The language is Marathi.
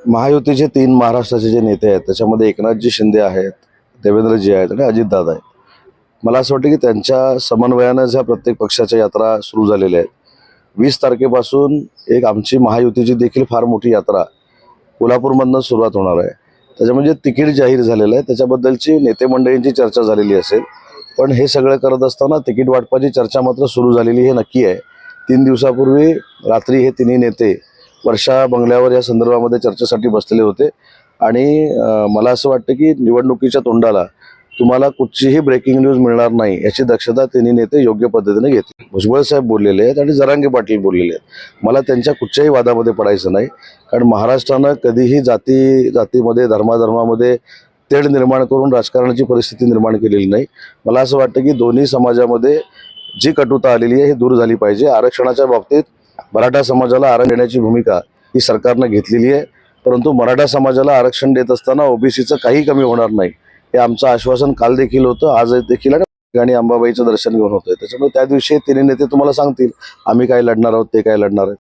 महायुतीचे 3 महाराष्ट्राचे जे नेते आहेत त्याच्यामध्ये एकनाथजी शिंदे आहेत, देवेंद्रजी आहेत आणि अजितदादा आहेत. मला असं वाटतं की त्यांच्या समन्वयानंच ह्या प्रत्येक पक्षाच्या यात्रा सुरू झालेल्या आहेत. 20 तारखेपासून एक आमची महायुतीची देखील फार मोठी यात्रा कोल्हापूरमधनं सुरुवात होणार आहे. त्याच्या म्हणजे तिकीट जाहीर झालेलं आहे, त्याच्याबद्दलची नेते मंडळींची चर्चा झालेली असेल. पण हे सगळं करत असताना तिकीट वाटपाची चर्चा मात्र सुरू झालेली हे नक्की आहे. 3 दिवसापूर्वी रात्री हे तिन्ही नेते वर्षा बंगल्यावर या संदर्भामध्ये चर्चेसाठी बसलेले होते आणि मला असं वाटतं की निवडणुकीच्या तोंडाला तुम्हाला कुठचीही ब्रेकिंग न्यूज मिळणार नाही याची दक्षता तिन्ही नेते योग्य पद्धतीने घेतील. भुजबळ साहेब बोललेले आहेत आणि जरांगे पाटील बोललेले आहेत. मला त्यांच्या कुठच्याही वादामध्ये पडायचं नाही, कारण महाराष्ट्रानं कधीही जातीमध्ये धर्मामध्ये तेढ निर्माण करून राजकारणाची परिस्थिती निर्माण केलेली नाही. मला असं वाटतं की दोन्ही समाजामध्ये जी कटुता आलेली आहे ही दूर झाली पाहिजे. आरक्षणाच्या बाबतीत मराठा समाजाला आरक्षण देण्याची भूमिका ही सरकारनं घेतलेली आहे, परंतु मराठा समाजाला आरक्षण देत असताना ओबीसीचं काही कमी होणार नाही हे आमचं आश्वासन काल देखील होतं, आज देखील आणि अंबाबाईचं दर्शन घेऊन होतंय. त्याच्यामुळे त्या दिवशी तिन्ही नेते तुम्हाला सांगतील आम्ही काय लढणार आहोत, ते काय लढणार आहेत.